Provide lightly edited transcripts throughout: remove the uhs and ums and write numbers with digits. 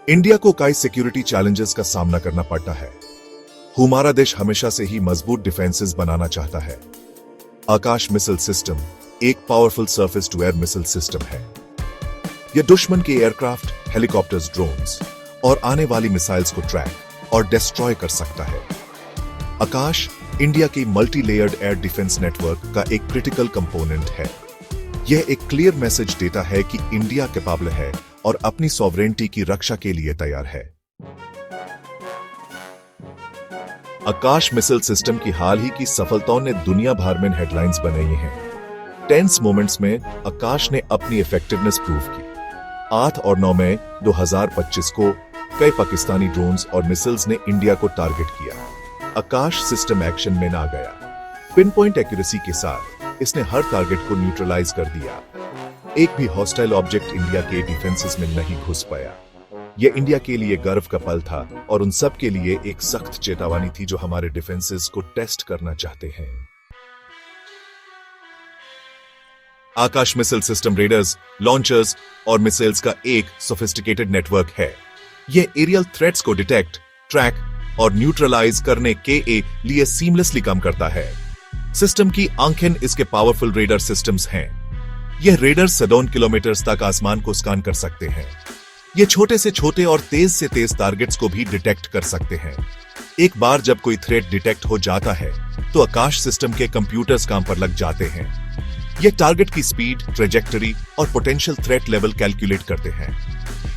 India को कई security challenges का सामना करना पड़ता है। हमारा देश हमेशा से ही मजबूत डिफेंसेस बनाना चाहता है। आकाश मिसाइल सिस्टम एक powerful surface to air missile system है। यह दुश्मन के एयरक्राफ्ट, हेलीकॉप्टर्स, ड्रोन्स और आने वाली मिसाइल्स को ट्रैक और डिस्ट्रॉय कर सकता है। आकाश इंडिया की multi layered air defence network का एक क्रिटिकल कंपोनेंट है। यह एक क्लियर मैसेज देता है कि इंडिया कैपेबल है और अपनी सॉवरेनिटी की रक्षा के लिए तैयार है। आकाश मिसाइल सिस्टम की हाल ही की सफलताओं ने दुनिया भर में हेडलाइंस बनाई हैं। टेंस मोमेंट्स में आकाश ने अपनी इफेक्टिवनेस प्रूव की। 8 और 9 मई 2025 को कई पाकिस्तानी ड्रोन्स और मिसाइल्स ने इंडिया को टारगेट किया। आकाश सिस्टम एक्शन में ना गया। पिन पॉइंट एक्यूरेसी के साथ इसने हर टारगेट को न्यूट्रलाइज कर दिया। एक भी हॉस्टाइल ऑब्जेक्ट इंडिया के डिफेंसेस में नहीं घुस पाया। यह इंडिया के लिए गर्व का पल था और उन सब के लिए एक सख्त चेतावनी थी जो हमारे डिफेंसेस को टेस्ट करना चाहते हैं। आकाश मिसाइल सिस्टम रेडर्स, लॉन्चर्स और मिसाइल्स का एक सोफिस्टिकेटेड नेटवर्क है। यह एरियल थ्रेट्स को डिटेक्ट, ट्रैक और न्यूट्रलाइज करने के लिए सीमलेसली काम करता है। सिस्टम की आंखें इसके पावरफुल रेडर सिस्टम्स हैं। यह रेडर सैकड़ों किलोमीटर्स तक आसमान को स्कैन कर सकते हैं। ये छोटे से छोटे और तेज से तेज टारगेट्स को भी डिटेक्ट कर सकते हैं। एक बार जब कोई थ्रेट डिटेक्ट हो जाता है तो आकाश सिस्टम के कंप्यूटर्स काम पर लग जाते हैं। ये टारगेट की स्पीड, ट्रेजेक्टरी और पोटेंशियल थ्रेट लेवल कैलकुलेट करते हैं।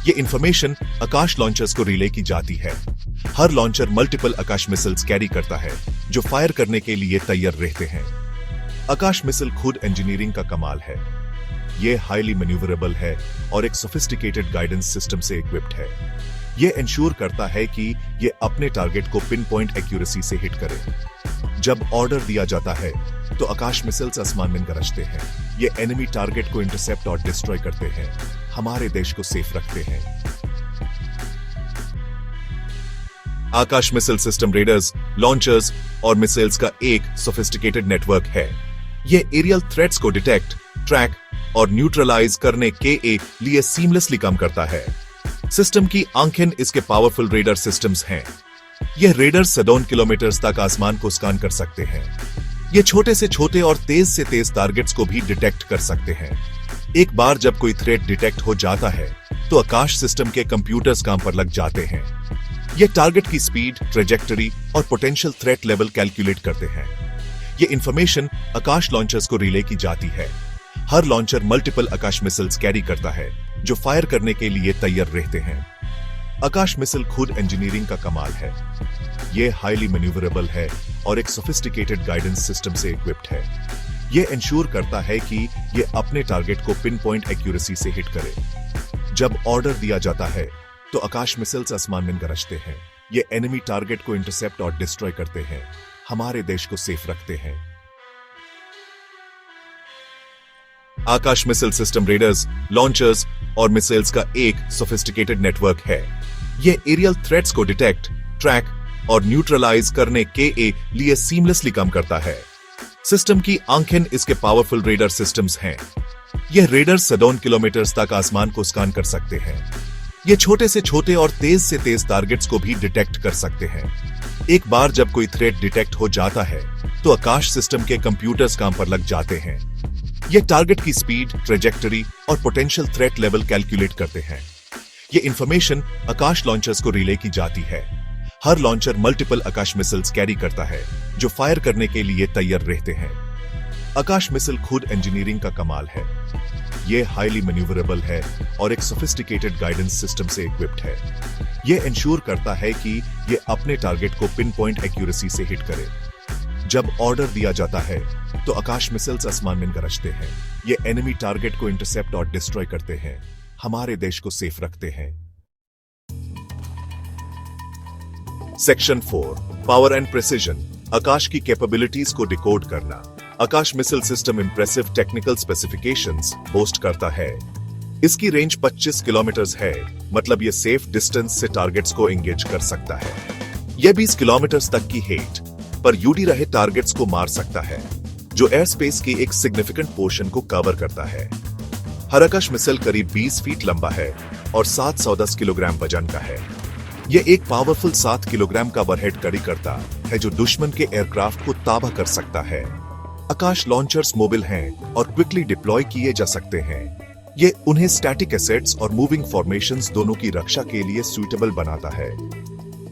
ये इंफॉर्मेशन आकाश लॉन्चर्स को रिले की जाती है। हर लॉन्चर मल्टीपल आकाश मिसाइल्स कैरी करता है जो फायर करने के लिए तैयार रहते हैं। आकाश मिसाइल खुद इंजीनियरिंग का कमाल है। यह हाईली मैन्यूवरेबल है और एक सोफिस्टिकेटेड गाइडेंस सिस्टम से इक्विप्ड है। यह इंश्योर करता है कि यह अपने टारगेट को पिन पॉइंट एक्यूरेसी से हिट करे। जब ऑर्डर दिया जाता है तो आकाश मिसाइल्स आसमान में गरजते हैं। ये एनिमी टारगेट को इंटरसेप्ट और डिस्ट्रॉय करते हैं, हमारे देश को सेफ रखते हैं। आकाश मिसाइल सिस्टम रेडर्स, लॉन्चर्स और मिसाइल्स का एक सोफिस्टिकेटेड नेटवर्क है। यह एरियल थ्रेट्स को डिटेक्ट, ट्रैक और न्यूट्रलाइज करने के लिए सीमलेसली काम करता है। सिस्टम की आंखें इसके पावरफुल रेडर सिस्टम्स हैं। यह रेडर सैकड़ों किलोमीटर्स तक आसमान को स्कैन कर सकते हैं। ये छोटे से छोटे और तेज से तेज टारगेट्स को भी डिटेक्ट कर सकते हैं। एक बार जब कोई थ्रेट डिटेक्ट हो जाता है तो आकाश सिस्टम के कंप्यूटर्स काम पर लग जाते हैं। ये टारगेट की स्पीड, ट्रेजेक्टरी और पोटेंशियल थ्रेट लेवल कैलकुलेट करते हैं। ये इंफॉर्मेशन आकाश लॉन्चर्स को रिले की जाती है। हर लॉन्चर मल्टीपल आकाश मिसाइल्स कैरी करता है जो फायर करने के लिए तैयार रहते हैं। आकाश मिसाइल खुद इंजीनियरिंग का कमाल है। यह हाईली मैन्यूवरेबल है और एक सोफिस्टिकेटेड गाइडेंस सिस्टम से इक्विप्ड है। यह इंश्योर करता है कि यह अपने टारगेट को पिन पॉइंट एक्यूरेसी से हिट करे। जब ऑर्डर दिया जाता है तो आकाश मिसाइल्स आसमान में गरजते हैं। ये एनिमी टारगेट को इंटरसेप्ट और डिस्ट्रॉय करते हैं, हमारे देश को सेफ रखते हैं। आकाश मिसाइल सिस्टम रेडर्स, लॉन्चर्स और मिसाइल्स का एक सोफिस्टिकेटेड नेटवर्क है। यह एरियल थ्रेट्स को डिटेक्ट, ट्रैक और न्यूट्रलाइज करने के लिए सीमलेसली काम करता है। सिस्टम की आंखें इसके पावरफुल रेडर सिस्टम्स हैं। यह रेडर सैकड़ों किलोमीटर्स तक आसमान को स्कैन कर सकते हैं। ये छोटे से छोटे और तेज से तेज टारगेट्स को भी डिटेक्ट कर सकते हैं। एक बार जब कोई थ्रेट डिटेक्ट हो जाता है तो आकाश सिस्टम के कंप्यूटर्स काम पर लग जाते हैं। ये टारगेट की स्पीड, ट्रेजेक्टरी और पोटेंशियल थ्रेट लेवल कैलकुलेट करते हैं। ये इंफॉर्मेशन आकाश लॉन्चर्स को रिले की जाती है। हर लॉन्चर मल्टीपल आकाश मिसाइल्स कैरी करता है जो फायर करने के लिए तैयार रहते हैं। आकाश मिसाइल खुद इंजीनियरिंग का कमाल है। यह हाईली मैन्यूवरेबल है और एक सोफिस्टिकेटेड गाइडेंस सिस्टम से इक्विप्ड है। यह इंश्योर करता है कि यह अपने टारगेट को पिन पॉइंट एक्यूरेसी से हिट करे। जब ऑर्डर दिया जाता है तो आकाश मिसाइल्स आसमान में गरजते हैं। ये एनिमी टारगेट को इंटरसेप्ट और डिस्ट्रॉय करते हैं, हमारे देश को सेफ रखते हैं। Section 4, power and precision. Akash की कैपेबिलिटीज को डिकोड करना। Akash missile system impressive technical specifications host करता है। इसकी रेंज 25 किलोमीटर है, मतलब यह सेफ डिस्टेंस से टारगेट्स को एंगेज कर सकता है। यह 20 किलोमीटर तक की हेट पर यूडी रहे टारगेट्स को मार सकता है, जो एयर स्पेस के एक सिग्निफिकेंट पोर्शन को कवर करता है। हर आकाश मिसाइल करीब 20 फीट लंबा है और 710 किलोग्राम वजन का है। यह एक पावरफुल 7 किलोग्राम का वरहेड कैरी करता है जो दुश्मन के एयरक्राफ्ट को ताबा कर सकता है। आकाश लॉन्चर्स मोबाइल हैं और क्विकली डिप्लॉय किए जा सकते हैं। ये उन्हें स्टैटिक एसेट्स और मूविंग फॉर्मेशंस दोनों की रक्षा के लिए सूटेबल बनाता है।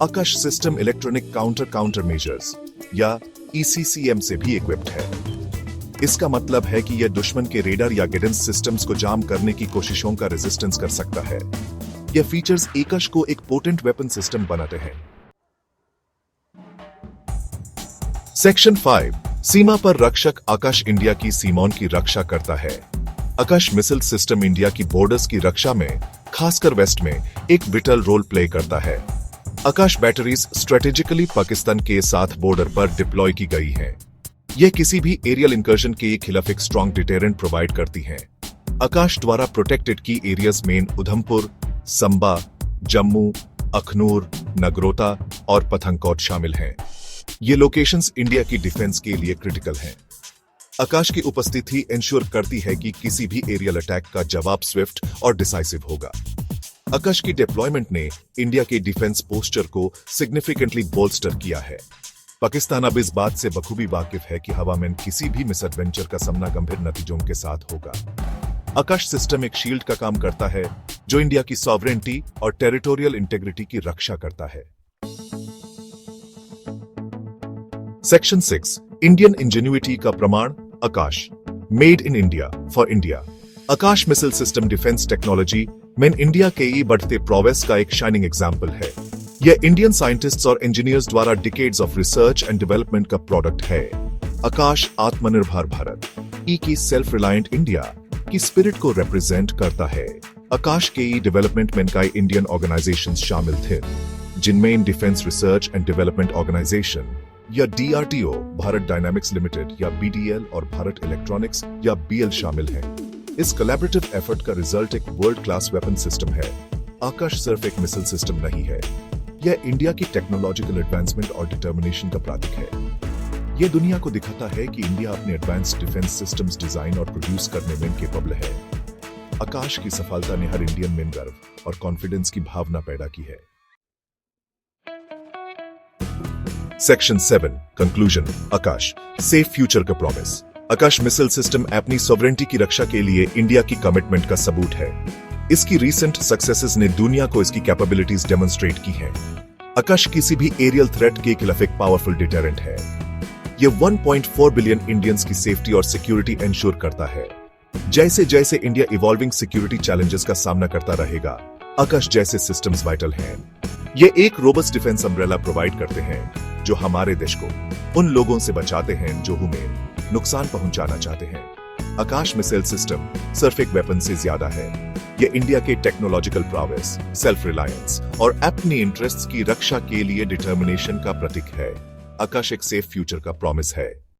आकाश सिस्टम इलेक्ट्रॉनिक काउंटर मेजर्स या ECCM से भी इक्विप्ड है। इसका मतलब है कि यह दुश्मन के रेडार या गाइडेंस सिस्टम्स को जाम करने की कोशिशों का रेजिस्टेंस कर सकता है। यह फीचर्स आकाश को एक पोटेंट वेपन सिस्टम बनाते हैं। सेक्शन 5 सीमा पर रक्षक आकाश इंडिया की सीमाओं की रक्षा करता है। आकाश मिसाइल सिस्टम इंडिया की बॉर्डर्स की रक्षा में, खासकर वेस्ट में, एक विटल रोल प्ले करता है। आकाश बैटरीज स्ट्रेटेजिकली पाकिस्तान के साथ बॉर्डर पर डिप्लॉय की गई हैं। यह किसी भी एरियल इंकर्जन के खिलाफ एक स्ट्रॉन्ग डिटेरेंट प्रोवाइड करती हैं। आकाश द्वारा प्रोटेक्टेड की एरियाज में उधमपुर, संबा, जम्मू, अखनूर, नगरोटा और पठानकोट शामिल हैं। ये लोकेशंस इंडिया की डिफेंस के लिए क्रिटिकल हैं। आकाश की उपस्थिति इंश्योर करती है कि किसी भी एरियल अटैक का जवाब स्विफ्ट और डिसाइसिव होगा। आकाश की डिप्लॉयमेंट ने इंडिया के डिफेंस पोस्चर को सिग्निफिकेंटली बोल्स्टर किया है। पाकिस्तान अब इस बात से बखूबी वाकिफ है कि हवा में किसी भी मिसएडवेंचर का सामना गंभीर नतीजों के साथ होगा। आकाश सिस्टम एक शील्ड का काम करता है जो इंडिया की सॉवरेनिटी और टेरिटोरियल इंटेग्रिटी की रक्षा करता है। सेक्शन 6 इंडियन इंजेन्युइटी का प्रमाण। Akash made in India for India. Akash missile system defence technology में इंडिया के बढ़ते प्रोग्रेस का एक शाइनिंग एग्जाम्पल है। यह इंडियन साइंटिस्ट्स और इंजीनियर्स द्वारा decades of research and development का प्रोडक्ट है। आकाश आत्मनिर्भर भारत की सेल्फ रिलायंट इंडिया की स्पिरिट को रिप्रेजेंट करता है। आकाश के डेवलपमेंट में कई इंडियन ऑर्गेनाइजेशंस शामिल थे, जिनमें defence research and development organisation या DRDO, भारत डायनामिक्स लिमिटेड या BDL और भारत इलेक्ट्रॉनिक्स या BL शामिल हैं। इस कोलैबोरेटिव एफर्ट का रिजल्ट एक वर्ल्ड क्लास वेपन सिस्टम है। आकाश सिर्फ एक मिसाइल सिस्टम नहीं है, यह इंडिया की टेक्नोलॉजिकल एडवांसमेंट और डिटर्मिनेशन का प्रतीक है। यह दुनिया को दिखाता है कि इंडिया अपने एडवांस डिफेंस सिस्टम्स डिजाइन और प्रोड्यूस करने में केपेबल है। आकाश की सफलता ने हर इंडियन में गर्व और कॉन्फिडेंस की भावना पैदा की है। Section 7 conclusion. Akash safe future का प्रॉमिस। आकाश मिसाइल सिस्टम अपनी सॉवरेनिटी की रक्षा के लिए इंडिया की कमिटमेंट का सबूत है। इसकी रीसेंट सक्सेसेस ने दुनिया को इसकी कैपेबिलिटीज डेमोन्स्ट्रेट की हैं। आकाश किसी भी एरियल थ्रेट के खिलाफ एक पावरफुल डिटेरेंट है। यह 1.4 बिलियन इंडियंस की सेफ्टी और सिक्योरिटी इंश्योर करता है। जैसे जैसे इंडिया इवॉल्विंग सिक्योरिटी चैलेंजेस का सामना करता रहेगा, आकाश जैसे सिस्टम्स वाइटल हैं। ये एक रोबस्ट डिफेंस अम्ब्रेला प्रोवाइड करते हैं जो हमारे देश को उन लोगों से बचाते हैं जो हमें नुकसान पहुंचाना चाहते हैं। आकाश मिसाइल सिस्टम सिर्फ एक वेपन से ज्यादा है। यह इंडिया के टेक्नोलॉजिकल प्रोग्रेस, सेल्फ रिलायंस और अपनी इंटरेस्ट्स की रक्षा के लिए डिटर्मिनेशन का प्रतीक है। आकाश एक सेफ फ्यूचर का प्रॉमिस है।